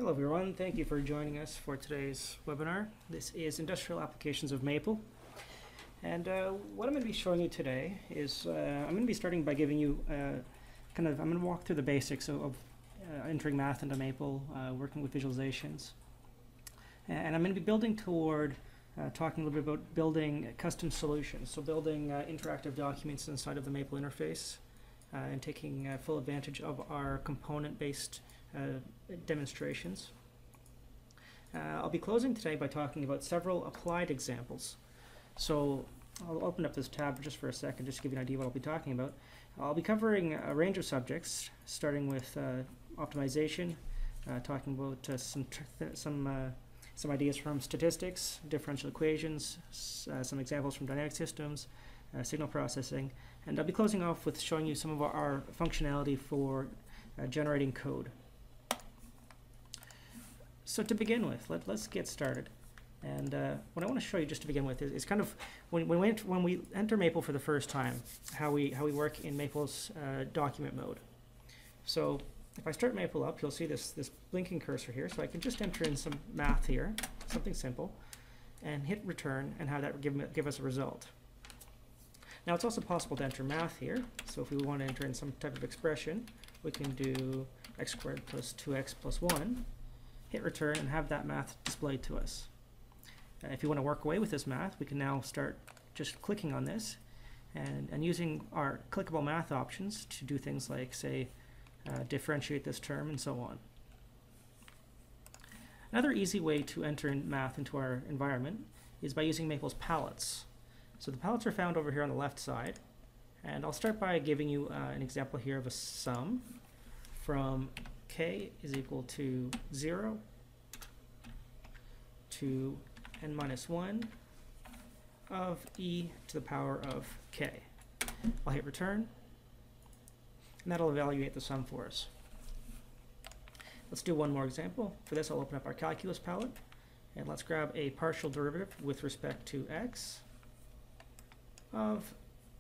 Hello everyone, thank you for joining us for today's webinar. This is Industrial Applications of Maple. And what I'm going to be showing you today is, I'm going to be starting by giving you I'm going to walk through the basics of entering math into Maple, working with visualizations. And I'm going to be building toward talking a little bit about building custom solutions, so building interactive documents inside of the Maple interface and taking full advantage of our component-based demonstrations. I'll be closing today by talking about several applied examples. So I'll open up this tab just for a second, just to give you an idea of what I'll be talking about. I'll be covering a range of subjects, starting with optimization, talking about some ideas from statistics, differential equations, some examples from dynamic systems, signal processing, and I'll be closing off with showing you some of our functionality for generating code. So to begin with, let's get started. And what I want to show you just to begin with is kind of when we enter Maple for the first time, how we work in Maple's document mode. So if I start Maple up, you'll see this blinking cursor here. So I can just enter in some math here, something simple, and hit return and have that give us a result. Now it's also possible to enter math here. So if we want to enter in some type of expression, we can do x squared plus 2x plus 1, hit return, and have that math displayed to us. If you want to work away with this math, we can now start just clicking on this and using our clickable math options to do things like, say, differentiate this term and so on. Another easy way to enter in math into our environment is by using Maple's palettes. So the palettes are found over here on the left side, and I'll start by giving you an example here of a sum from k is equal to 0 to n minus 1 of e to the power of k. I'll hit return, and that'll evaluate the sum for us. Let's do one more example. For this, I'll open up our calculus palette, and let's grab a partial derivative with respect to x of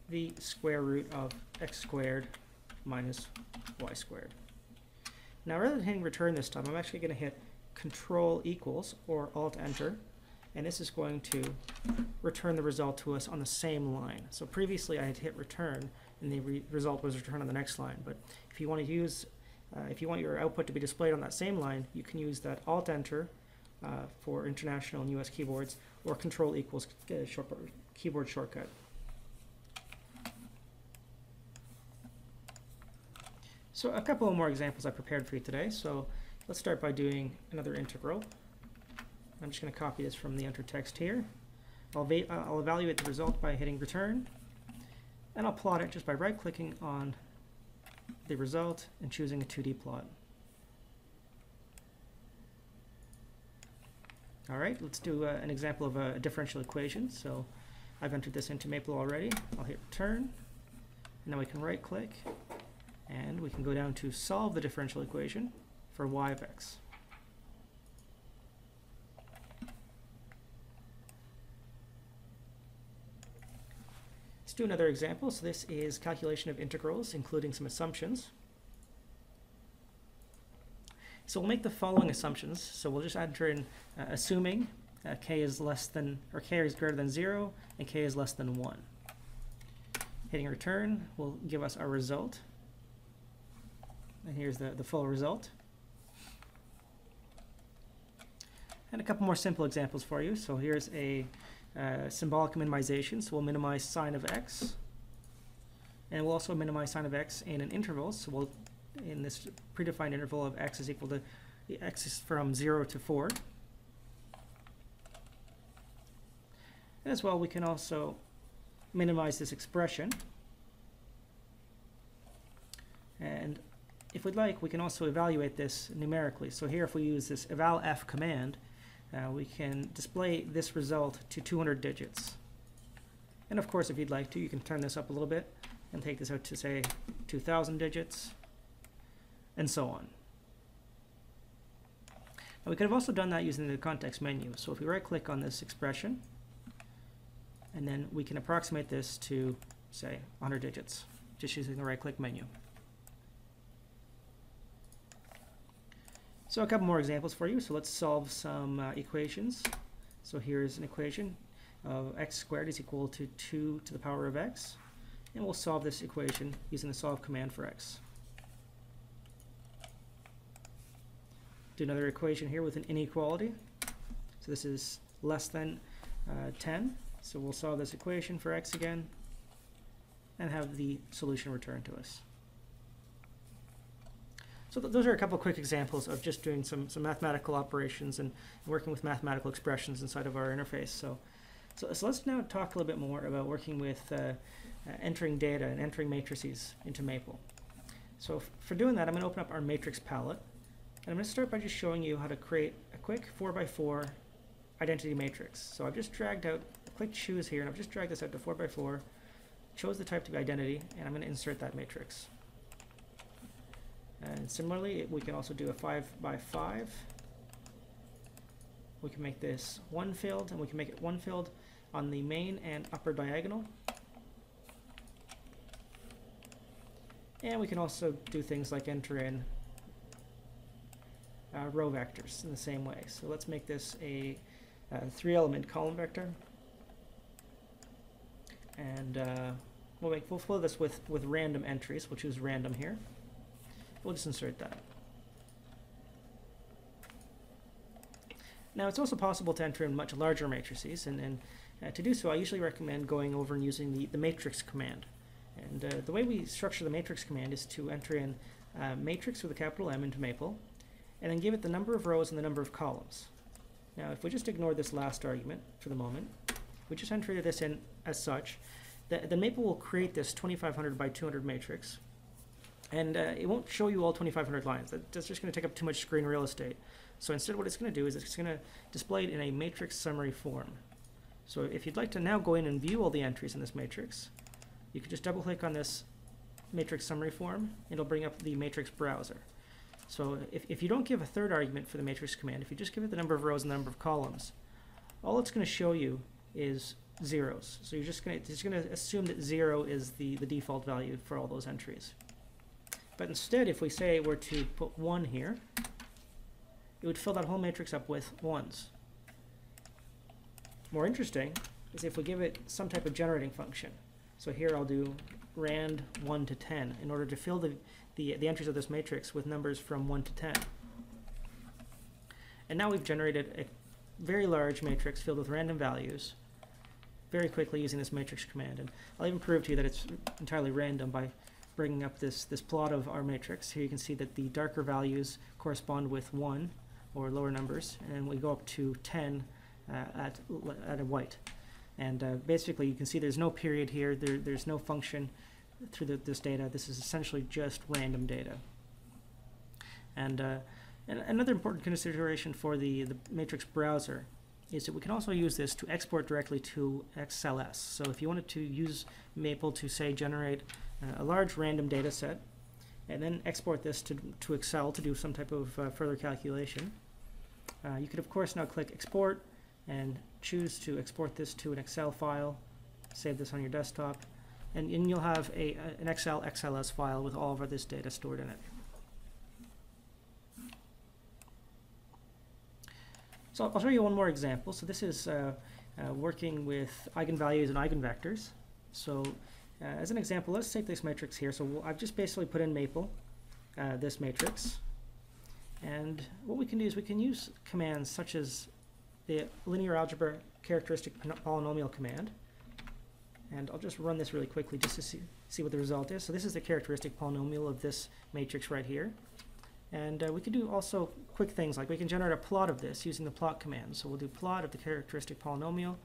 the square root of x squared minus y squared. Now, rather than hitting return this time, I'm actually going to hit Control equals or Alt Enter, and this is going to return the result to us on the same line. So previously I had hit return, and the result was returned on the next line. But if you want to use, if you want your output to be displayed on that same line, you can use that Alt Enter for international and US keyboards, or Control equals keyboard shortcut. So a couple of more examples I prepared for you today. So let's start by doing another integral. I'm just going to copy this from the enter text here. I'll evaluate the result by hitting return, and I'll plot it just by right-clicking on the result and choosing a 2D plot. All right, let's do an example of a differential equation. So I've entered this into Maple already. I'll hit return, and now we can right-click, and we can go down to solve the differential equation for y of x. Let's do another example. So this is calculation of integrals, including some assumptions. So we'll make the following assumptions. So we'll just enter in assuming k is less than, or k is greater than 0 and k is less than 1. Hitting return will give us our result. And here's the full result. And a couple more simple examples for you. So here's a symbolic minimization. So we'll minimize sine of x. And we'll also minimize sine of x in an interval. So we'll, in this predefined interval of x is equal to, the x is from 0 to 4. And as well, we can also minimize this expression. And if we'd like, we can also evaluate this numerically. So here, if we use this eval_f command, we can display this result to 200 digits. And of course, if you'd like to, you can turn this up a little bit and take this out to, say, 2,000 digits, and so on. Now, we could have also done that using the context menu. So if we right-click on this expression, and then we can approximate this to, say, 100 digits, just using the right-click menu. So a couple more examples for you. So let's solve some equations. So here's an equation of x squared is equal to 2 to the power of x. And we'll solve this equation using the solve command for x. Do another equation here with an inequality. So this is less than 10. So we'll solve this equation for x again and have the solution returned to us. So those are a couple quick examples of just doing some mathematical operations and working with mathematical expressions inside of our interface. So let's now talk a little bit more about working with entering data and entering matrices into Maple. So for doing that, I'm going to open up our matrix palette. And I'm going to start by just showing you how to create a quick 4x4 identity matrix. So I've just dragged out, click choose here, and I've just dragged this out to 4x4, chose the type to be identity, and I'm going to insert that matrix. And similarly, we can also do a 5x5. We can make this one filled, and we can make it one filled on the main and upper diagonal. And we can also do things like enter in row vectors in the same way. So let's make this a 3-element column vector. And we'll flow this with random entries. We'll choose random here. We'll just insert that. Now it's also possible to enter in much larger matrices, and to do so I usually recommend going over and using the matrix command. And the way we structure the matrix command is to enter in matrix with a capital M into Maple, and then give it the number of rows and the number of columns. Now if we just ignore this last argument for the moment, we just enter this in as such, then Maple will create this 2500 by 200 matrix. And it won't show you all 2,500 lines. That's just going to take up too much screen real estate. So instead what it's going to do is it's going to display it in a matrix summary form. So if you'd like to now go in and view all the entries in this matrix, you can just double click on this matrix summary form, and it'll bring up the matrix browser. So if you don't give a third argument for the matrix command, if you just give it the number of rows and the number of columns, all it's going to show you is zeros. So you're just going to assume that 0 is the default value for all those entries. But instead, if we say were to put 1 here, it would fill that whole matrix up with 1s. More interesting is if we give it some type of generating function. So here I'll do rand 1 to 10 in order to fill the entries of this matrix with numbers from 1 to 10. And now we've generated a very large matrix filled with random values very quickly using this matrix command. And I'll even prove to you that it's entirely random by bringing up this plot of our matrix. Here you can see that the darker values correspond with 1 or lower numbers, and then we go up to 10 at a white. And basically you can see there's no period here, there's no function through this data. This is essentially just random data. And another important consideration for the matrix browser is that we can also use this to export directly to XLS. So if you wanted to use Maple to, say, generate a large random data set and then export this to Excel to do some type of further calculation, you could of course now click export and choose to export this to an Excel file, save this on your desktop, and you'll have an Excel XLS file with all of this data stored in it. So I'll show you one more example. So this is working with eigenvalues and eigenvectors. So as an example, let's take this matrix here. So I've just basically put in Maple, this matrix. And what we can do is we can use commands such as the linear algebra characteristic polynomial command. And I'll just run this really quickly just to see what the result is. So this is the characteristic polynomial of this matrix right here. And we can do also quick things like we can generate a plot of this using the plot command. So we'll do plot of the characteristic polynomial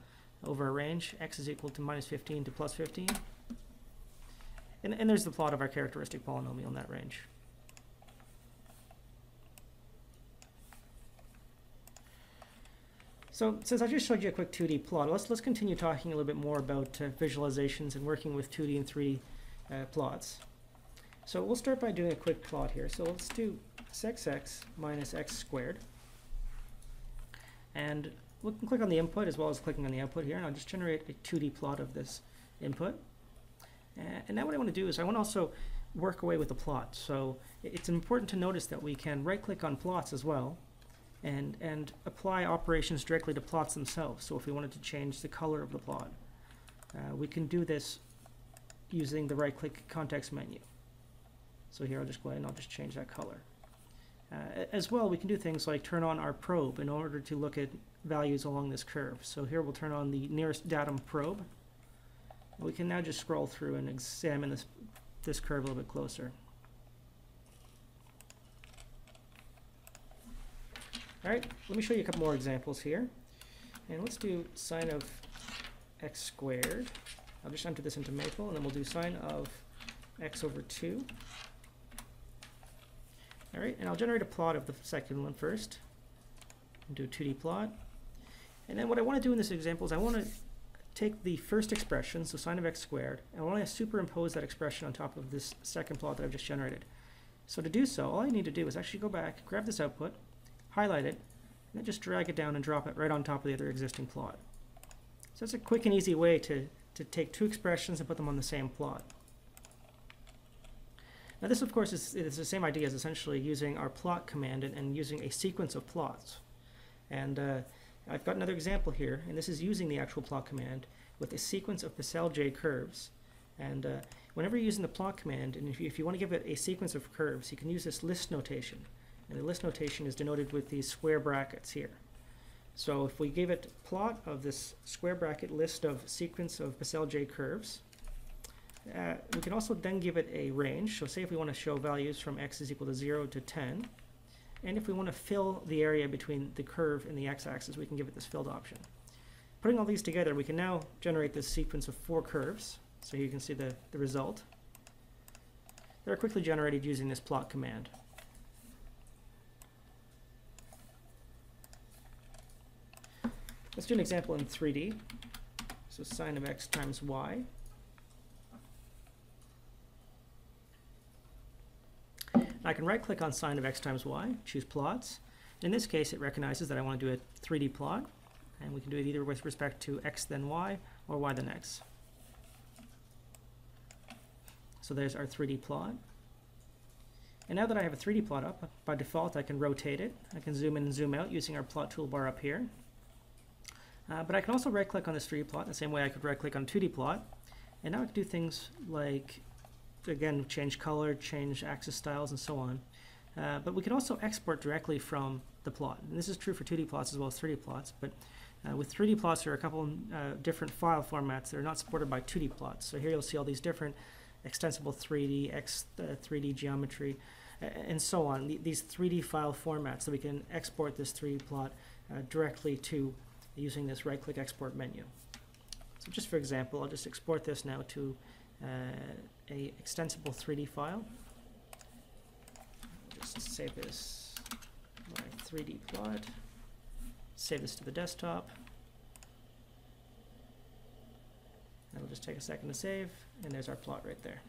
over a range, x is equal to -15 to +15. And there's the plot of our characteristic polynomial in that range. So since I just showed you a quick 2D plot, let's continue talking a little bit more about visualizations and working with 2D and 3D plots. So we'll start by doing a quick plot here. So let's do x minus x squared. And we can click on the input as well as clicking on the output here, and I'll just generate a 2D plot of this input. And now what I want to do is I want to also work away with the plot. So it's important to notice that we can right-click on plots as well and apply operations directly to plots themselves. So if we wanted to change the color of the plot, we can do this using the right-click context menu. So here I'll just go ahead and I'll just change that color. As well, we can do things like turn on our probe in order to look at values along this curve. So here we'll turn on the nearest datum probe. We can now just scroll through and examine this curve a little bit closer. All right, let me show you a couple more examples here. And let's do sine of x squared. I'll just enter this into Maple, and then we'll do sine of x over 2. All right, and I'll generate a plot of the second one first. And do a 2D plot. And then what I want to do in this example is I want to take the first expression, so sine of x squared, and I want to superimpose that expression on top of this second plot that I've just generated. So to do so, all I need to do is actually go back, grab this output, highlight it, and then just drag it down and drop it right on top of the other existing plot. So that's a quick and easy way to take two expressions and put them on the same plot. Now this, of course, is the same idea as essentially using our plot command and using a sequence of plots. And I've got another example here, and this is using the actual plot command with a sequence of Bessel-J curves. And whenever you're using the plot command, and if you want to give it a sequence of curves, you can use this list notation. And the list notation is denoted with these square brackets here. So if we give it plot of this square bracket list of sequence of Bessel-J curves, we can also then give it a range. So say if we want to show values from x is equal to 0 to 10, and if we want to fill the area between the curve and the x-axis, we can give it this filled option. Putting all these together, we can now generate this sequence of 4 curves. So you can see the result. They're quickly generated using this plot command. Let's do an example in 3D. So sine of x times y. I can right-click on sine of x times y, choose plots. In this case, it recognizes that I want to do a 3D plot, and we can do it either with respect to x then y or y then x. So there's our 3D plot. And now that I have a 3D plot up, by default I can rotate it. I can zoom in and zoom out using our plot toolbar up here. But I can also right-click on this 3D plot in the same way I could right-click on a 2D plot. And now I can do things like, again, change color, change axis styles, and so on. But we can also export directly from the plot. And this is true for 2D plots as well as 3D plots. But with 3D plots, there are a couple different file formats that are not supported by 2D plots. So here you'll see all these different extensible 3D, 3D geometry, and so on. These 3D file formats that we can export this 3D plot directly to using this right-click export menu. So just for example, I'll just export this now to a extensible 3D file. Just save this, my 3D plot, save this to the desktop. It'll just take a second to save, and there's our plot right there.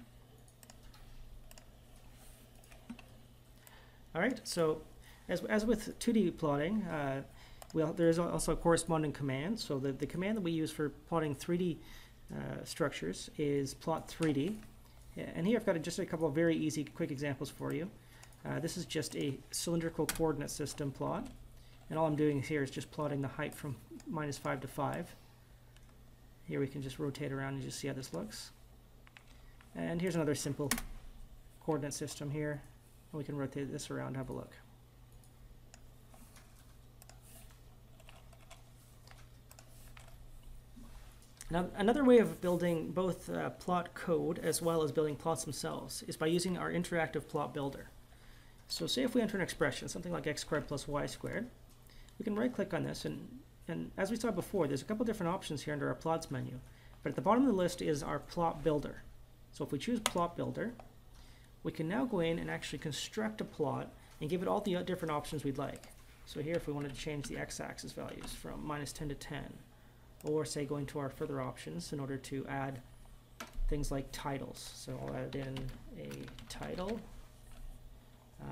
All right, so as with 2D plotting, there's also a corresponding command. So the command that we use for plotting 3D structures is plot 3D. And here I've got just a couple of very easy, quick examples for you. This is just a cylindrical coordinate system plot. And all I'm doing here is just plotting the height from -5 to 5. Here we can just rotate around and just see how this looks. And here's another simple coordinate system here. And we can rotate this around and have a look. Now, another way of building both plot code as well as building plots themselves is by using our interactive plot builder. So say if we enter an expression, something like x squared plus y squared, we can right-click on this, and as we saw before, there's a couple different options here under our plots menu. But at the bottom of the list is our plot builder. So if we choose plot builder, we can now go in and actually construct a plot and give it all the different options we'd like. So here, if we wanted to change the x-axis values from -10 to 10, or say going to our further options in order to add things like titles. So I'll add in a title.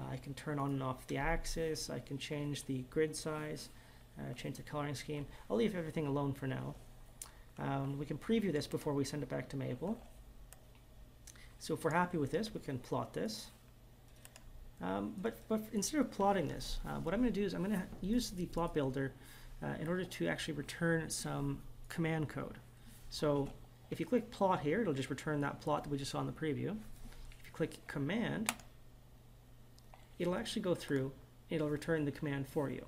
I can turn on and off the axis. I can change the grid size, change the coloring scheme. I'll leave everything alone for now. We can preview this before we send it back to Maple. So if we're happy with this, we can plot this. But instead of plotting this, what I'm going to do is I'm going to use the plot builder in order to actually return some command code. So if you click plot here, it'll just return that plot that we just saw in the preview. If you click command, it'll actually go through, it'll return the command for you.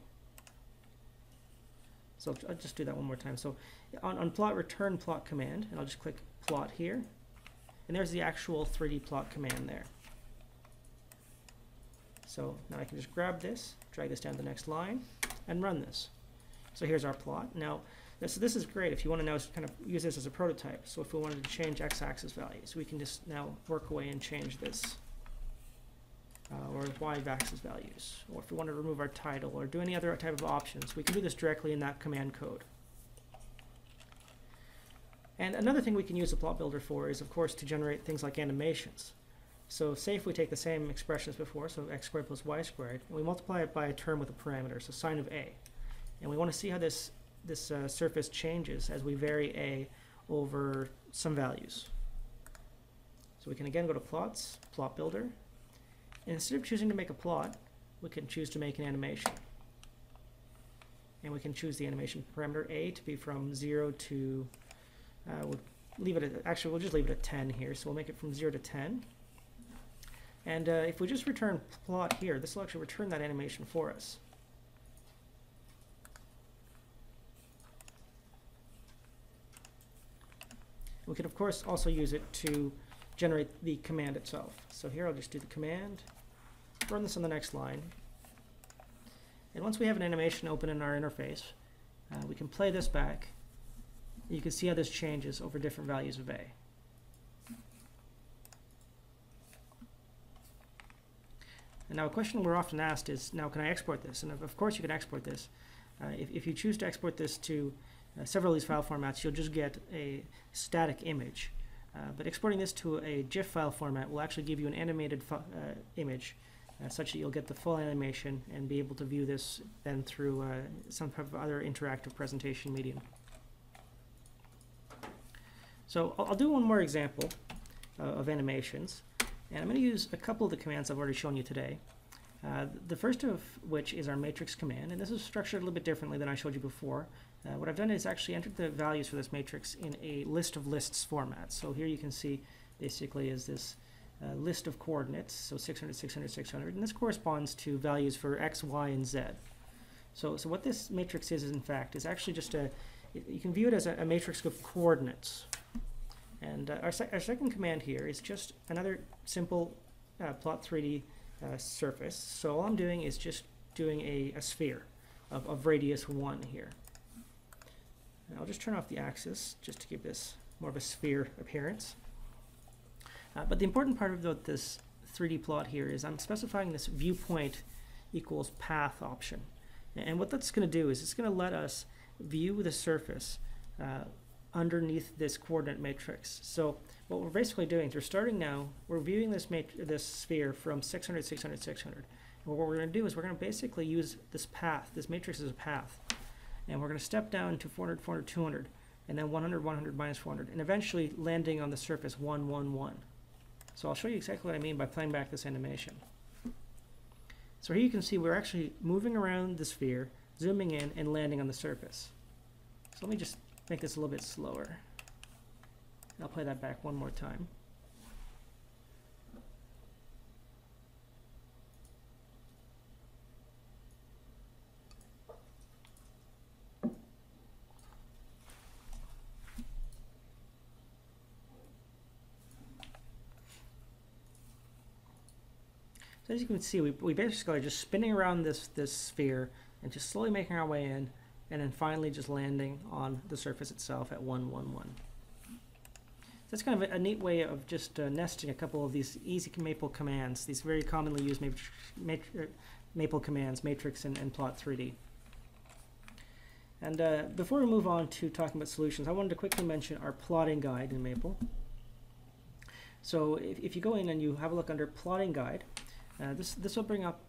So I'll just do that one more time. So on plot, return plot command, and I'll just click plot here. And there's the actual 3D plot command there. So now I can just grab this, drag this down to the next line, and run this. So here's our plot. Now, this is great if you want to now kind of use this as a prototype. So if we wanted to change x-axis values, we can just now work away and change this. Or y-axis values. Or if we want to remove our title or do any other type of options, we can do this directly in that command code. And another thing we can use the plot builder for is, of course, to generate things like animations. So say if we take the same expression as before, so x squared plus y squared, and we multiply it by a term with a parameter, so sine of a. And we want to see how this surface changes as we vary a over some values. So we can again go to plots, plot builder, and instead of choosing to make a plot, we can choose to make an animation. And we can choose the animation parameter a to be from 0 to, we'll leave it at, actually we'll just leave it at 10 here, so we'll make it from 0 to 10. And if we just return plot here, this will actually return that animation for us. We can, of course, also use it to generate the command itself. So here I'll just do the command, run this on the next line. And once we have an animation open in our interface, we can play this back. You can see how this changes over different values of a. And now a question we're often asked is, now can I export this? And of course you can export this. If you choose to export this to several of these file formats, you'll just get a static image. But exporting this to a GIF file format will actually give you an animated image such that you'll get the full animation and be able to view this then through some type of other interactive presentation medium. So I'll do one more example of animations. And I'm going to use a couple of the commands I've already shown you today. The first of which is our matrix command, and this is structured a little bit differently than I showed you before. What I've done is actually entered the values for this matrix in a list of lists format. So here you can see basically is this list of coordinates, so 600, 600, 600, and this corresponds to values for x, y, and z. So what this matrix is in fact is actually just you can view it as a matrix of coordinates. And our second command here is just another simple plot 3D surface. So all I'm doing is just doing a sphere of radius 1 here. And I'll just turn off the axis just to give this more of a sphere appearance. But the important part about this 3D plot here is I'm specifying this viewpoint equals path option. And what that's going to do is it's going to let us view the surface underneath this coordinate matrix. So what we're basically doing is we're starting now, we're viewing this sphere from 600, 600, 600. And what we're going to do is we're going to basically use this path, this matrix as a path. And we're going to step down to 400, 400, 200, and then 100, 100, minus 400, and eventually landing on the surface 1, 1, 1. So I'll show you exactly what I mean by playing back this animation. So here you can see we're actually moving around the sphere, zooming in, and landing on the surface. So let me just make this a little bit slower. I'll play that back one more time. So as you can see, we basically are just spinning around this sphere and just slowly making our way in, and then finally just landing on the surface itself at 1, 1, 1. So that's kind of a neat way of just nesting a couple of these easy Maple commands, these very commonly used Maple commands, matrix and plot 3D. And before we move on to talking about solutions, I wanted to quickly mention our plotting guide in Maple. So if you go in and you have a look under plotting guide, this will bring up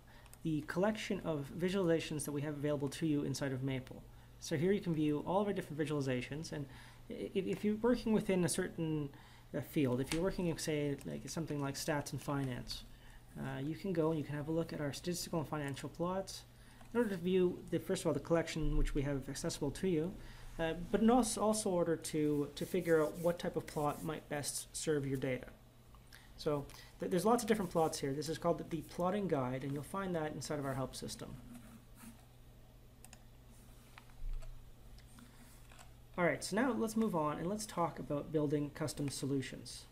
the collection of visualizations that we have available to you inside of Maple. So here you can view all of our different visualizations, and if you're working within a certain field, if you're working in, say, like something like stats and finance, you can go and you can have a look at our statistical and financial plots in order to view, first of all, the collection which we have accessible to you, but in also order to figure out what type of plot might best serve your data. So there's lots of different plots here. This is called the plotting guide, and you'll find that inside of our help system. All right, so now let's move on and let's talk about building custom solutions.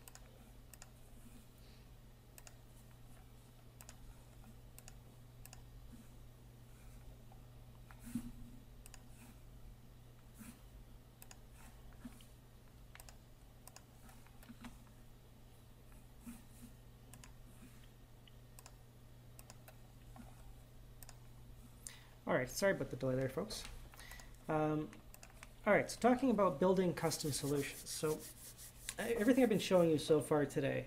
All right, sorry about the delay there, folks. All right, so talking about building custom solutions. So everything I've been showing you so far today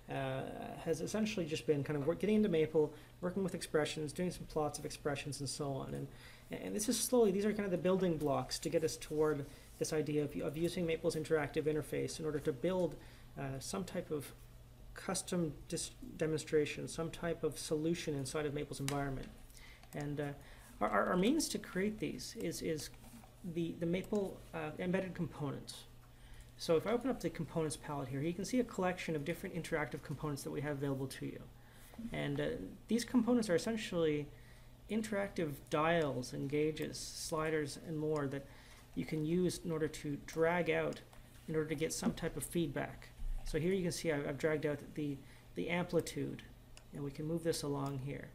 has essentially just been kind of getting into Maple, working with expressions, doing some plots of expressions and so on. And this is slowly, these are kind of the building blocks to get us toward this idea of using Maple's interactive interface in order to build some type of custom demonstration, some type of solution inside of Maple's environment. And our means to create these is the Maple embedded components. So if I open up the components palette here, you can see a collection of different interactive components that we have available to you. And these components are essentially interactive dials and gauges, sliders, and more that you can use in order to drag out in order to get some type of feedback. So here you can see I've dragged out the amplitude, and we can move this along here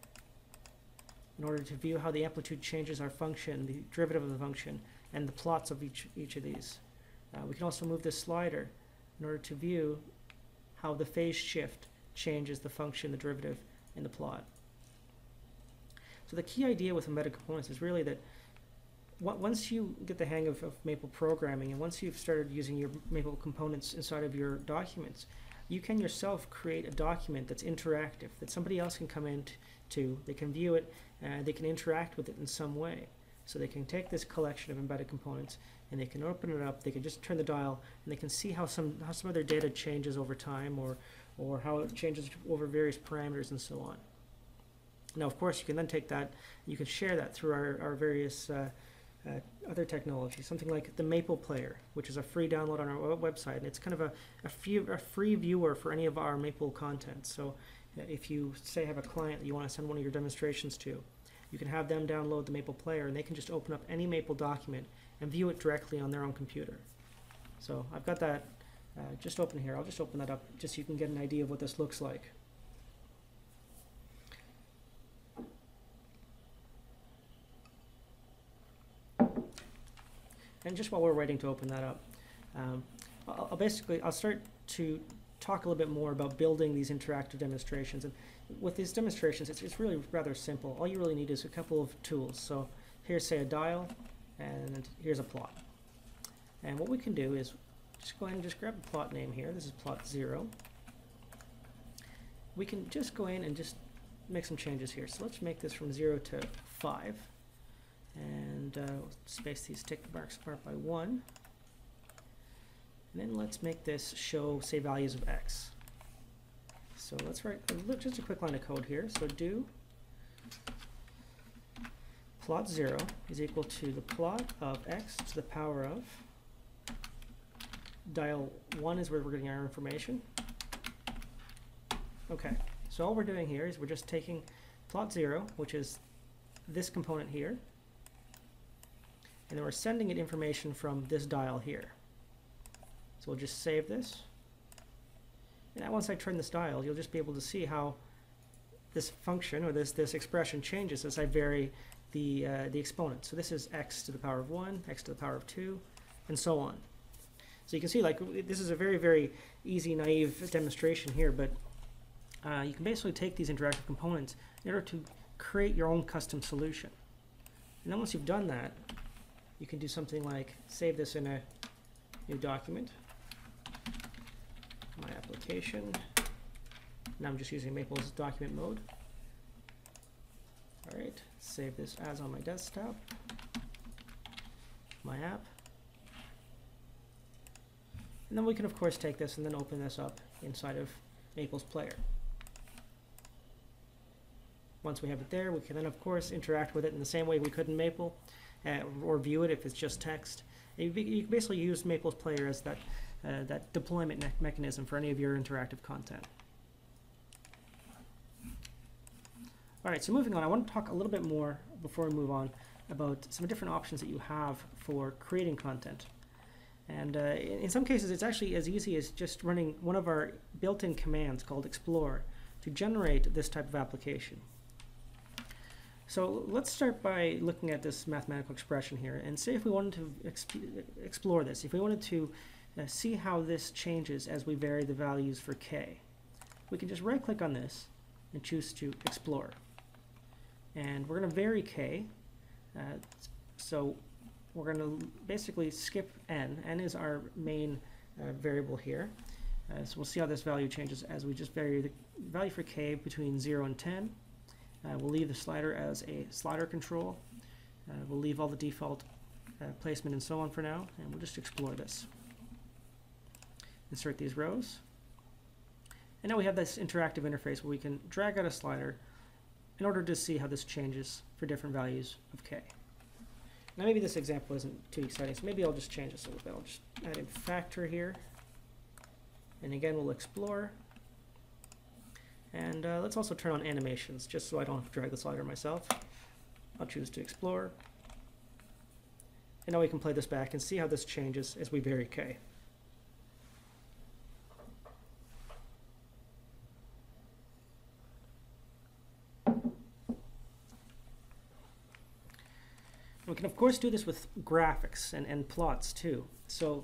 in order to view how the amplitude changes our function, the derivative of the function, and the plots of each of these. We can also move this slider in order to view how the phase shift changes the function, the derivative, and the plot. So the key idea with embedded components is really that once you get the hang of Maple programming, and once you've started using your Maple components inside of your documents, you can yourself create a document that's interactive, that somebody else can come in to, they can view it, they can interact with it in some way. So they can take this collection of embedded components and they can open it up, they can just turn the dial, and they can see how some of their data changes over time, or how it changes over various parameters and so on. Now, of course, you can then take that, you can share that through our various other technologies, something like the Maple Player, which is a free download on our website, and it's kind of a free viewer for any of our Maple content. So if you, say, have a client that you want to send one of your demonstrations to, you can have them download the Maple Player, and they can just open up any Maple document and view it directly on their own computer. So I've got that just open here. I'll just open that up just so you can get an idea of what this looks like. And just while we're waiting to open that up, I'll start to talk a little bit more about building these interactive demonstrations. And with these demonstrations, it's really rather simple. All you really need is a couple of tools. So here's, say, a dial, and here's a plot. And what we can do is just go ahead and just grab the plot name here. This is plot 0. We can just go in and just make some changes here. So let's make this from 0 to 5. And space these tick marks apart by 1. And then let's make this show, say, values of x. So let's write just a quick line of code here. So do plot 0 is equal to the plot of x to the power of, dial 1 is where we're getting our information. Okay, so all we're doing here is we're just taking plot 0, which is this component here, and then we're sending it information from this dial here. So we'll just save this. And now once I turn this dial, you'll just be able to see how this function, or this expression, changes as I vary the exponent. So this is x to the power of 1, x to the power of 2, and so on. So you can see, like, this is a very, very easy, naive demonstration here, but you can basically take these interactive components in order to create your own custom solution. And then once you've done that, you can do something like save this in a new document, my application. Now I'm just using Maple's document mode. All right, save this as on my desktop, my app. And then we can of course take this and then open this up inside of Maple's player. Once we have it there, we can then of course interact with it in the same way we could in Maple, or view it if it's just text. You can basically use Maple's player as that deployment mechanism for any of your interactive content. Alright, so moving on, I want to talk a little bit more before we move on about some different options that you have for creating content. And in some cases it's actually as easy as just running one of our built-in commands called explore to generate this type of application. So let's start by looking at this mathematical expression here and see if we wanted to explore this, if we wanted to see how this changes as we vary the values for k. We can just right click on this and choose to explore. And we're going to vary k, so we're going to basically skip n. N is our main variable here. So we'll see how this value changes as we just vary the value for k between 0 and 10. We'll leave the slider as a slider control. We'll leave all the default placement and so on for now, and we'll just explore this. Insert these rows. And now we have this interactive interface where we can drag out a slider in order to see how this changes for different values of k. Now maybe this example isn't too exciting, so maybe I'll just change this a little bit. I'll just add in factor here. And again, we'll explore. And let's also turn on animations, just so I don't have to drag the slider myself. I'll choose to explore. And now we can play this back and see how this changes as we vary k. We can of course do this with graphics and plots too. So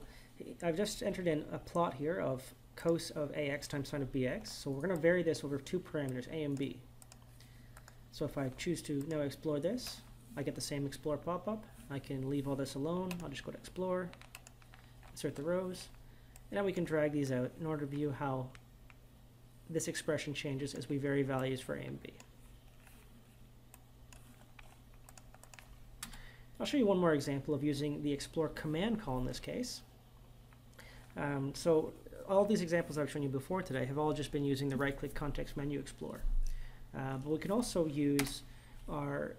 I've just entered in a plot here of cos of ax times sine of bx. So we're going to vary this over two parameters, a and b. So if I choose to now explore this, I get the same explore pop-up. I can leave all this alone. I'll just go to explore, insert the rows, and now we can drag these out in order to view how this expression changes as we vary values for a and b. I'll show you one more example of using the explore command call in this case. So all these examples I've shown you before today have all just been using the right-click context menu explore. But we can also use our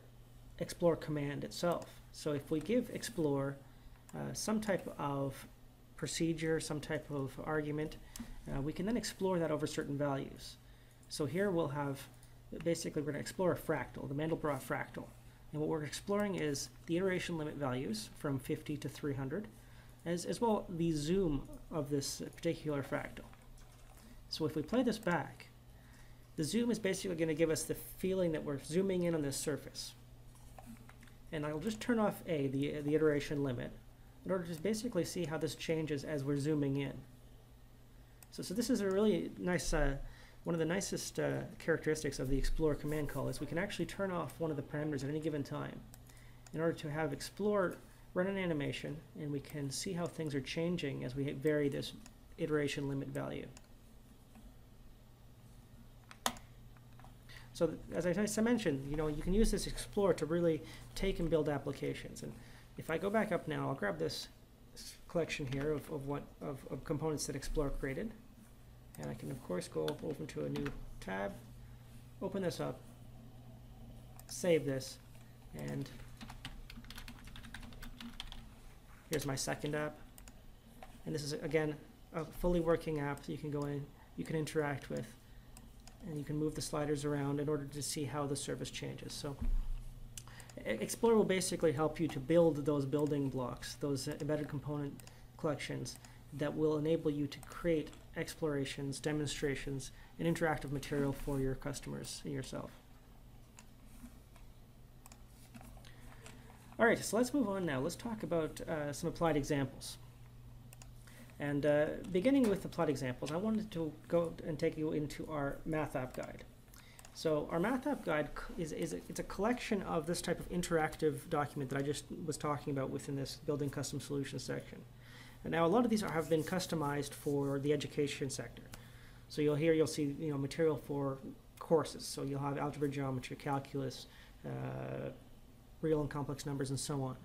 explore command itself. So if we give explore some type of procedure, some type of argument, we can then explore that over certain values. So here we'll have, basically we're going to explore a fractal, the Mandelbrot fractal. And what we're exploring is the iteration limit values from 50 to 300, as well the zoom of this particular fractal. So if we play this back, the zoom is basically going to give us the feeling that we're zooming in on this surface. And I'll just turn off the iteration limit in order to basically see how this changes as we're zooming in. So this is a really nice, one of the nicest characteristics of the explore command call is we can actually turn off one of the parameters at any given time in order to have explore run an animation, and we can see how things are changing as we vary this iteration limit value. So as I mentioned, you can use this explore to really take and build applications. And if I go back up now, I'll grab this collection here of components that explore created. And I can of course go open to a new tab, open this up, save this, and here's my second app. And this is again a fully working app that you can go in, you can interact with, and you can move the sliders around in order to see how the service changes. So Explore will basically help you to build those building blocks, those embedded component collections that will enable you to create explorations, demonstrations, and interactive material for your customers and yourself. All right, so let's move on now. Let's talk about some applied examples. And beginning with applied examples, I wanted to go and take you into our math app guide. So our math app guide it's a collection of this type of interactive document that I just was talking about within this building custom solutions section. And now a lot of these have been customized for the education sector. So you'll see material for courses. So you'll have algebra, geometry, calculus, real and complex numbers, and so on.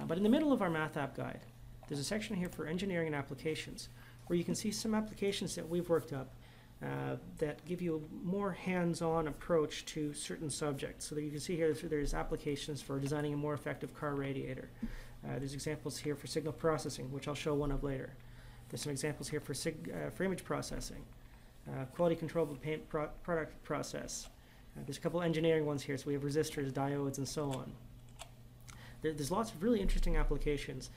But in the middle of our math app guide, there's a section here for engineering and applications, where you can see some applications that we've worked up that give you a more hands-on approach to certain subjects. So that you can see here there's applications for designing a more effective car radiator. There's examples here for signal processing, which I'll show one of later. There's some examples here for image processing, quality control of paint product process. There's a couple engineering ones here, so we have resistors, diodes, and so on. There's lots of really interesting applications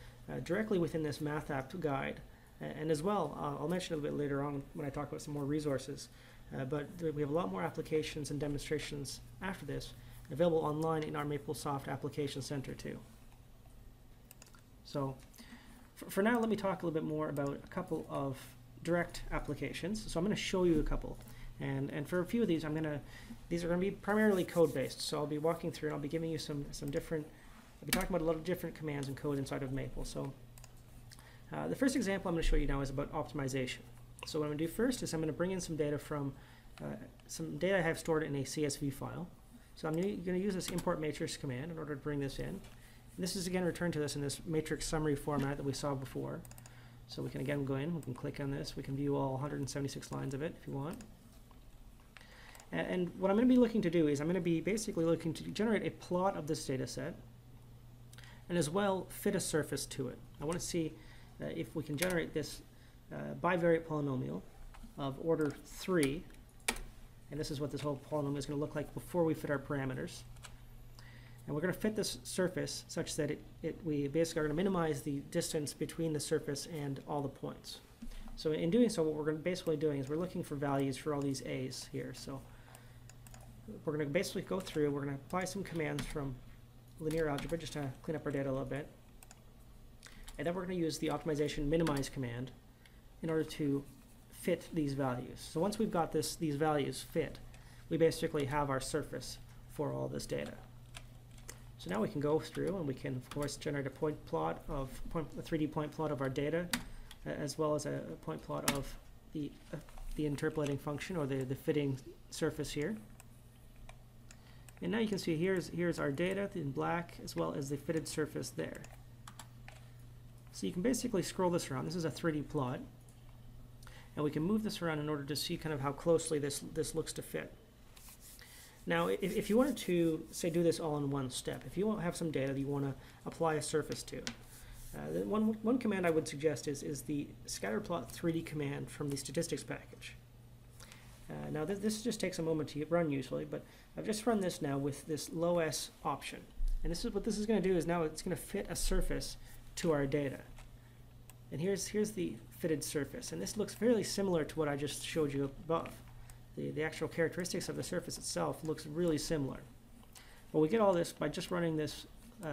directly within this math app guide. And as well, I'll mention a little bit later on when I talk about some more resources, but we have a lot more applications and demonstrations after this available online in our MapleSoft Application Center too. So for now, let me talk a little bit more about a couple of direct applications. So I'm going to show you a couple, and for a few of these, these are going to be primarily code-based. So I'll be walking through and I'll be giving you some different, I'll be talking about a lot of different commands and code inside of Maple. So the first example I'm going to show you now is about optimization. So what I'm going to do first is I'm going to bring in some data from some data I have stored in a CSV file. So I'm going to use this import matrix command in order to bring this in. And this is again returned to us in this matrix summary format that we saw before. So we can again go in, we can click on this, we can view all 176 lines of it if you want. And what I'm going to be looking to do is I'm going to be basically looking to generate a plot of this data set and as well fit a surface to it. I want to see if we can generate this bivariate polynomial of order 3, and this is what this whole polynomial is going to look like before we fit our parameters. And we're going to fit this surface such that we basically are going to minimize the distance between the surface and all the points. So in doing so, what we're basically doing is we're looking for values for all these a's here. So we're going to basically go through, we're going to apply some commands from linear algebra just to clean up our data a little bit. And then we're going to use the optimization minimize command in order to fit these values. So once we've got these values fit, we basically have our surface for all this data. So now we can go through and we can, of course, generate a point plot of a 3D point plot of our data, as well as a point plot of the interpolating function or the fitting surface here. And now you can see here's our data in black as well as the fitted surface there. So you can basically scroll this around. This is a 3D plot. And we can move this around in order to see kind of how closely this looks to fit. Now, if you wanted to, say, do this all in one step, if you have some data that you want to apply a surface to, one command I would suggest is the scatterplot 3D command from the statistics package. Now, this just takes a moment to run usually, but I've just run this now with this low S option. And this is what this is going to do is now it's going to fit a surface to our data. And here's the fitted surface, and this looks fairly similar to what I just showed you above. The actual characteristics of the surface itself looks really similar. But we get all this by just running this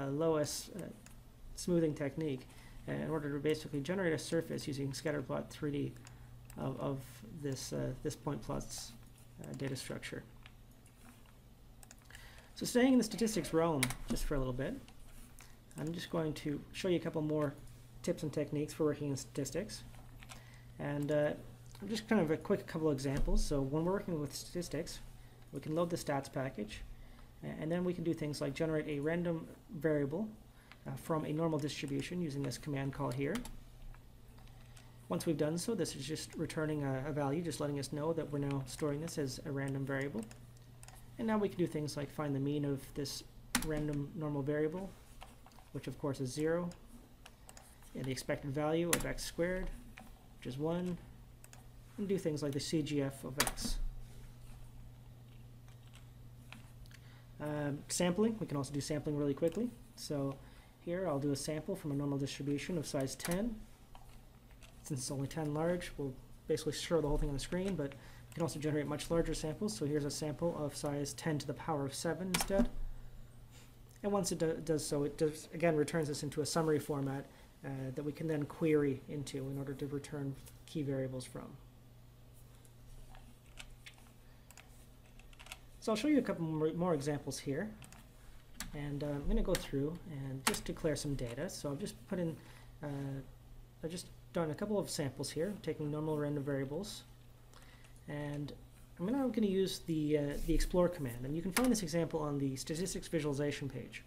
low S smoothing technique in order to basically generate a surface using scatterplot 3D of this point plots data structure. So staying in the statistics realm just for a little bit, I'm just going to show you a couple more tips and techniques for working in statistics. And just kind of a quick couple of examples. So when we're working with statistics, we can load the stats package, and then we can do things like generate a random variable from a normal distribution using this command call here. Once we've done so, this is just returning a value, just letting us know that we're now storing this as a random variable. And now we can do things like find the mean of this random normal variable, which of course is 0, and the expected value of x squared, which is 1, and do things like the CGF of x. Sampling, we can also do sampling really quickly. So here I'll do a sample from a normal distribution of size 10. Since it's only 10 large, we'll basically show the whole thing on the screen, but we can also generate much larger samples. So here's a sample of size 10 to the power of 7 instead. And once it does so, it again returns us into a summary format that we can then query into in order to return key variables from. So I'll show you a couple more examples here. And I'm going to go through and just declare some data. So I've just put in, I've just done a couple of samples here, taking normal random variables. And I'm now going to use the explore command. And you can find this example on the statistics visualization page.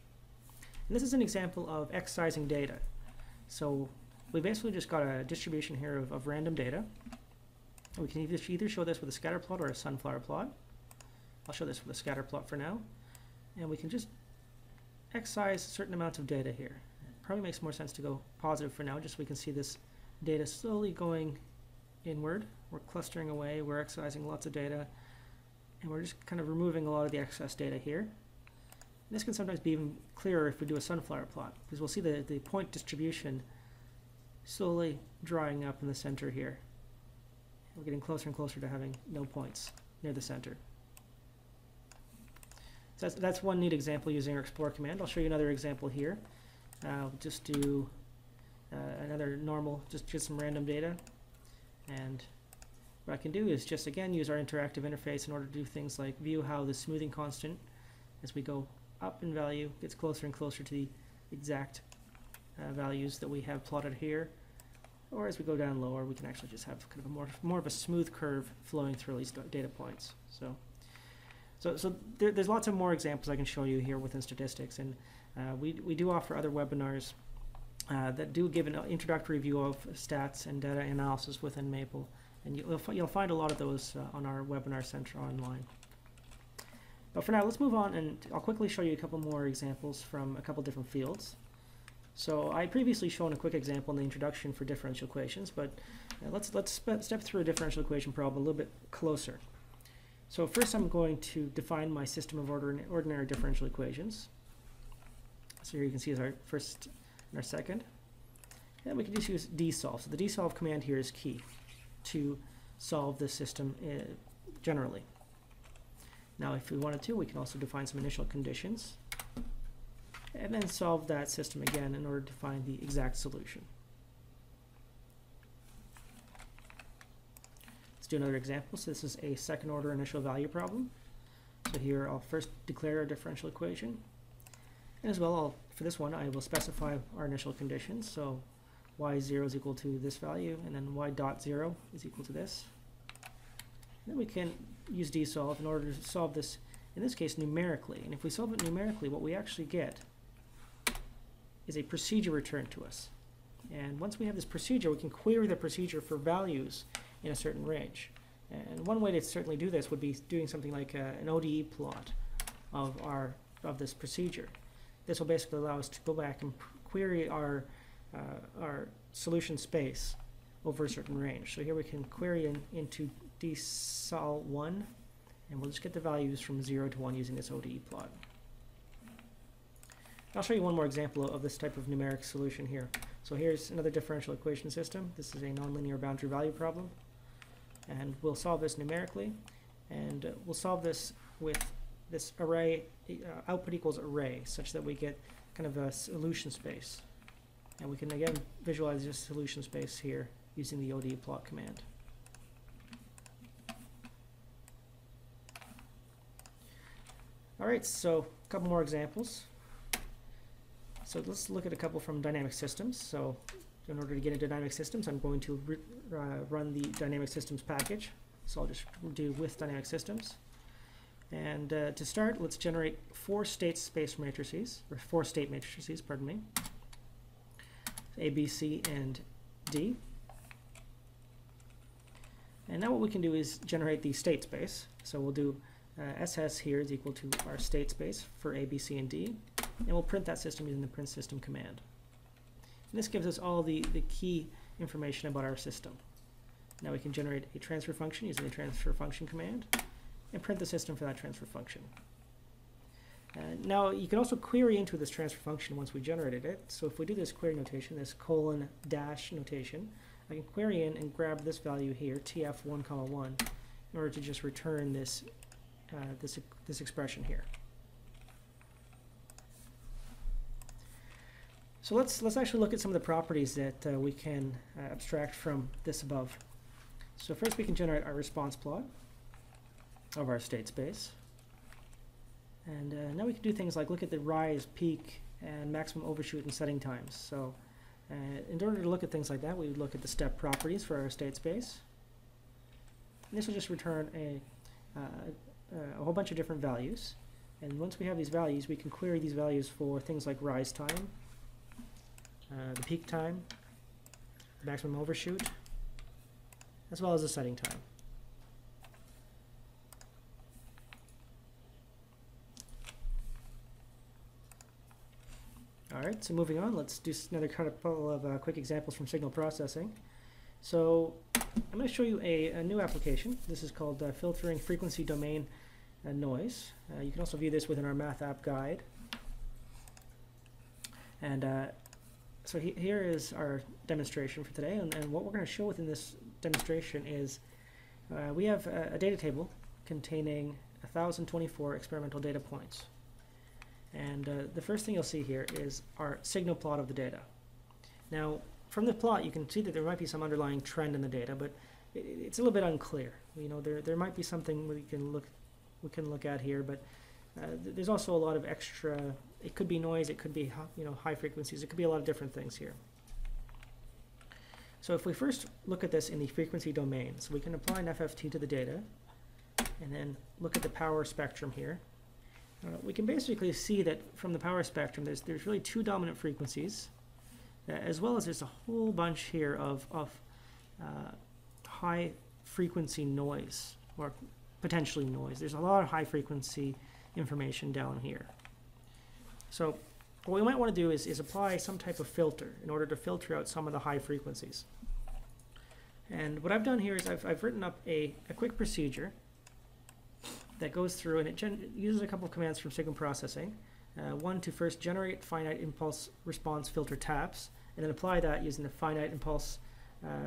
And this is an example of excising data. So we basically just got a distribution here of random data. We can either show this with a scatter plot or a sunflower plot. I'll show this with a scatter plot for now. And we can just excise a certain amount of data here. It probably makes more sense to go positive for now, just so we can see this data slowly going inward. We're clustering away, we're excising lots of data, and we're just kind of removing a lot of the excess data here. And this can sometimes be even clearer if we do a sunflower plot, because we'll see the point distribution slowly drying up in the center here. We're getting closer and closer to having no points near the center. So that's one neat example using our explore command. I'll show you another example here. I'll just do another normal, just some random data. And what I can do is just again use our interactive interface in order to do things like view how the smoothing constant, as we go up in value, gets closer and closer to the exact values that we have plotted here. Or as we go down lower, we can actually just have kind of a more of a smooth curve flowing through these data points. So there's lots of more examples I can show you here within statistics, and we do offer other webinars that do give an introductory view of stats and data analysis within Maple, and you'll find a lot of those on our webinar center online. But for now, let's move on, and I'll quickly show you a couple more examples from a couple different fields. So I previously shown a quick example in the introduction for differential equations, but let's step through a differential equation problem a little bit closer. So first I'm going to define my system of ordinary differential equations. So here you can see is our first and our second. And we can just use dsolve. So the dsolve command here is key to solve this system generally. Now if we wanted to, we can also define some initial conditions and then solve that system again in order to find the exact solution. Let's do another example. So this is a second order initial value problem. So here I'll first declare our differential equation. And as well, for this one, I will specify our initial conditions. So y0 is equal to this value, and then y dot 0 is equal to this. And then we can use dsolve in order to solve this, in this case, numerically. And if we solve it numerically, what we actually get is a procedure returned to us. And once we have this procedure, we can query the procedure for values in a certain range. And one way to certainly do this would be doing something like an ODE plot of this procedure. This will basically allow us to go back and query our solution space over a certain range. So here we can query into dsol1, and we'll just get the values from 0 to 1 using this ODE plot. I'll show you one more example of this type of numeric solution here. So here's another differential equation system. This is a nonlinear boundary value problem. And we'll solve this numerically. And we'll solve this with this array, output equals array, such that we get kind of a solution space. And we can again visualize this solution space here using the ODE plot command. All right, so a couple more examples. So let's look at a couple from dynamic systems. So in order to get into dynamic systems, I'm going to run the dynamic systems package. So I'll just do with dynamic systems. And to start, let's generate four state matrices, pardon me. A, B, C, and D. And now what we can do is generate the state space. So we'll do SS here is equal to our state space for A, B, C, and D. And we'll print that system using the print system command. And this gives us all the key information about our system. Now we can generate a transfer function using the transfer function command and print the system for that transfer function. Now you can also query into this transfer function once we generated it. So if we do this query notation, this colon dash notation, I can query in and grab this value here, tf1, 1, in order to just return this this expression here. So let's actually look at some of the properties that we can abstract from this above. So first we can generate our response plot of our state space. And now we can do things like look at the rise, peak, and maximum overshoot and setting times. So in order to look at things like that, we would look at the step properties for our state space. And this will just return a whole bunch of different values. And once we have these values, we can query these values for things like rise time, the peak time, maximum overshoot, as well as the setting time. Alright, so moving on, let's do another couple of quick examples from signal processing. So I'm going to show you a new application. This is called filtering frequency domain noise. You can also view this within our math app guide. And so here is our demonstration for today, and what we're going to show within this demonstration is we have a data table containing 1,024 experimental data points. And the first thing you'll see here is our signal plot of the data. Now, from the plot, you can see that there might be some underlying trend in the data, but it's a little bit unclear. You know, there might be something we can look at here, but there's also a lot of extra. It could be noise, it could be high frequencies, it could be a lot of different things here. So if we first look at this in the frequency domain, so we can apply an FFT to the data, and then look at the power spectrum here. We can basically see that from the power spectrum, there's really two dominant frequencies, as well as there's a whole bunch here of high frequency noise, or potentially noise. There's a lot of high frequency information down here. So what we might want to do is apply some type of filter in order to filter out some of the high frequencies. And what I've done here is I've written up a quick procedure that goes through, and it uses a couple of commands from signal processing. One to first generate finite impulse response filter taps, and then apply that using the finite impulse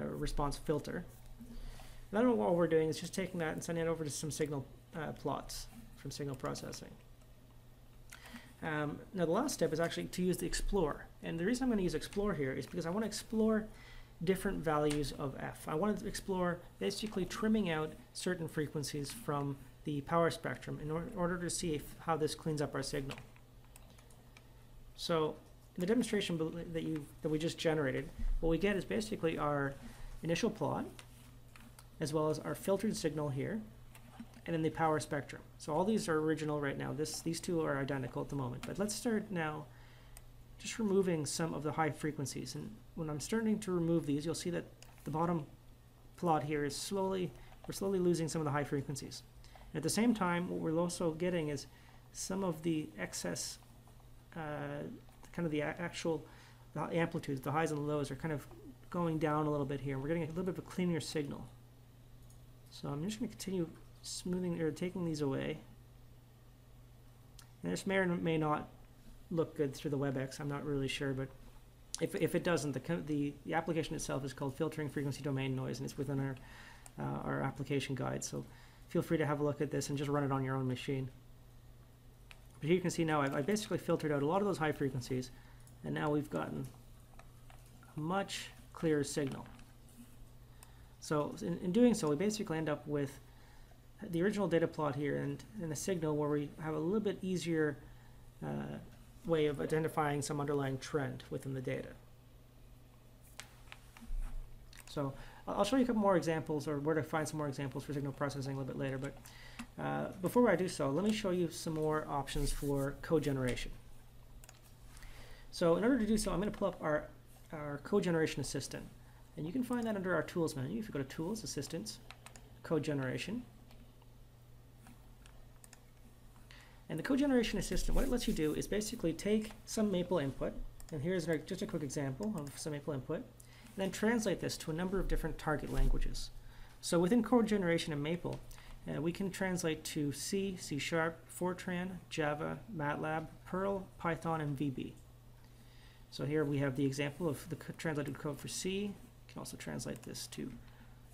response filter. And then what we're doing is just taking that and sending it over to some signal plots from signal processing. Now the last step is actually to use the explore, and the reason I'm going to use explore here is because I want to explore different values of f. I want to explore basically trimming out certain frequencies from the power spectrum in order to see how this cleans up our signal. So in the demonstration that we just generated, what we get is basically our initial plot, as well as our filtered signal here, and then the power spectrum. So all these are original right now. These two are identical at the moment. But let's start now just removing some of the high frequencies. And when I'm starting to remove these, you'll see that the bottom plot here is we're slowly losing some of the high frequencies. And at the same time, what we're also getting is some of the excess, kind of the actual amplitudes, the highs and lows are kind of going down a little bit here. We're getting a little bit of a cleaner signal. So I'm just going to continue smoothing or taking these away. And this may or may not look good through the WebEx. I'm not really sure, but if it doesn't, the application itself is called filtering frequency domain noise, and it's within our application guide. So feel free to have a look at this and just run it on your own machine. But here you can see now I basically filtered out a lot of those high frequencies, and now we've gotten a much clearer signal. So in doing so, we basically end up with the original data plot here and a signal where we have a little bit easier way of identifying some underlying trend within the data. So I'll show you a couple more examples, or where to find some more examples for signal processing a little bit later. But before I do so, let me show you some more options for code generation. So in order to do so, I'm going to pull up our code generation assistant. And you can find that under our Tools menu. If you go to Tools, Assistants, Code Generation. And the Code Generation Assistant, what it lets you do is basically take some Maple input, and here's just a quick example of some Maple input, and then translate this to a number of different target languages. So within Code Generation in Maple, we can translate to C, C#, Fortran, Java, MATLAB, Perl, Python, and VB. So here we have the example of the translated code for C. You can also translate this to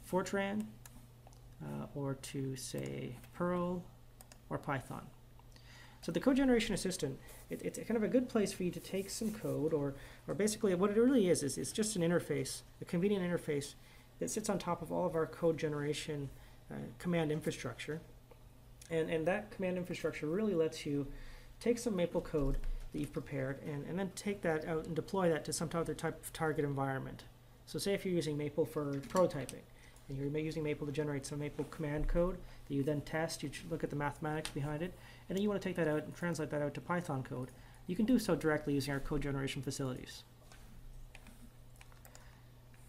Fortran, or to, say, Perl or Python. So the Code Generation Assistant, it's kind of a good place for you to take some code, or basically what it really is it's just an interface, a convenient interface that sits on top of all of our code generation command infrastructure. And that command infrastructure really lets you take some Maple code that you've prepared and then take that out and deploy that to some other type of target environment. So say if you're using Maple for prototyping, and you're using Maple to generate some Maple command code that you then test, you look at the mathematics behind it, and then you want to take that out and translate that out to Python code. You can do so directly using our code generation facilities.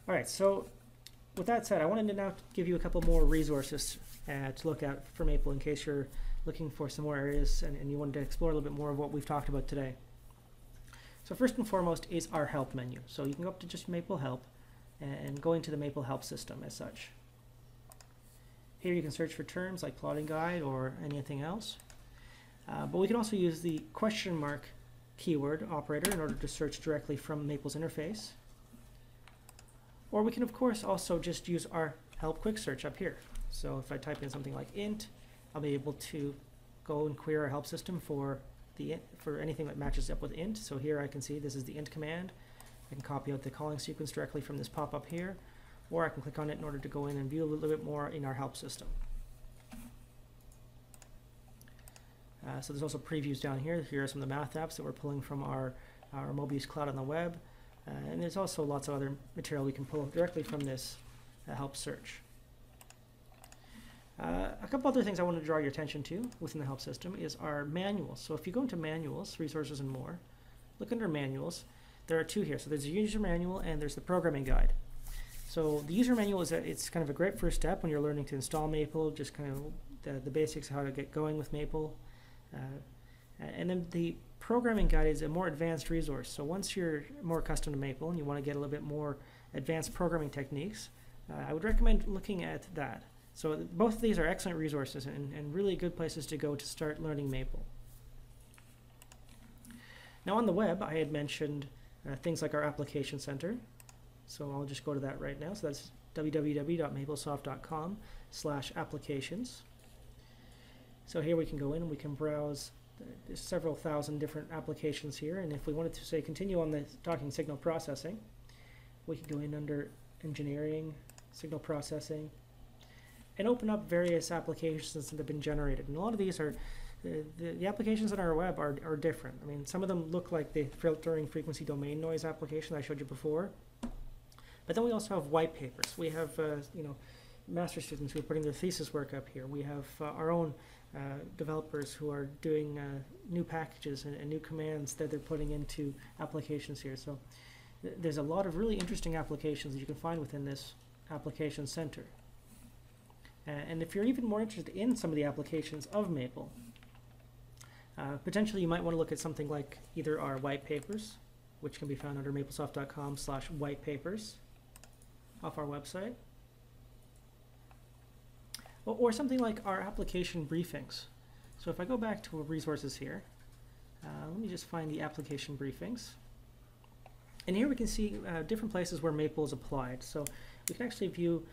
All right, so with that said, I wanted to now give you a couple more resources to look at for Maple in case you're looking for some more areas and you wanted to explore a little bit more of what we've talked about today. So first and foremost is our help menu. So you can go up to just Maple Help and go into the Maple Help system as such. Here you can search for terms like plotting guide or anything else. But we can also use the question mark keyword operator in order to search directly from Maple's interface. Or we can of course also just use our help quick search up here. So if I type in something like int, I'll be able to go and query our help system for anything that matches up with int. So here I can see this is the int command. I can copy out the calling sequence directly from this pop-up here, or I can click on it in order to go in and view a little bit more in our help system. So there's also previews down here. Here are some of the math apps that we're pulling from our Mobius Cloud on the web. And there's also lots of other material we can pull directly from this help search. A couple other things I want to draw your attention to within the help system is our manuals. So if you go into manuals, resources and more, look under manuals, there are two here. So there's a user manual and there's the programming guide. So the user manual it's kind of a great first step when you're learning to install Maple, just kind of the basics of how to get going with Maple. And then the programming guide is a more advanced resource. So once you're more accustomed to Maple and you want to get a little bit more advanced programming techniques, I would recommend looking at that. So both of these are excellent resources and really good places to go to start learning Maple. Now on the web, I had mentioned things like our application center. So I'll just go to that right now. So that's www.maplesoft.com/applications. So here we can go in and we can browse. There's several thousand different applications here, and if we wanted to say continue on the talking signal processing, we can go in under engineering, signal processing, and open up various applications that have been generated. And a lot of these are the applications on our web are different. I mean, some of them look like the filtering frequency domain noise application I showed you before, but then we also have white papers. We have master students who are putting their thesis work up here. We have our own developers who are doing new packages and new commands that they're putting into applications here. So there's a lot of really interesting applications that you can find within this application center. And if you're even more interested in some of the applications of Maple, potentially you might want to look at something like either our white papers, which can be found under maplesoft.com/whitepapers off our website, or something like our application briefings. So if I go back to resources here, let me just find the application briefings. And here we can see different places where Maple is applied. So we can actually view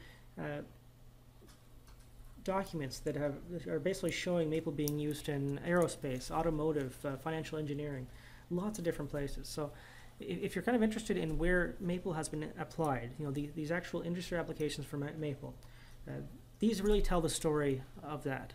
documents that are basically showing Maple being used in aerospace, automotive, financial engineering, lots of different places. So if you're kind of interested in where Maple has been applied, these actual industry applications for Maple, these really tell the story of that.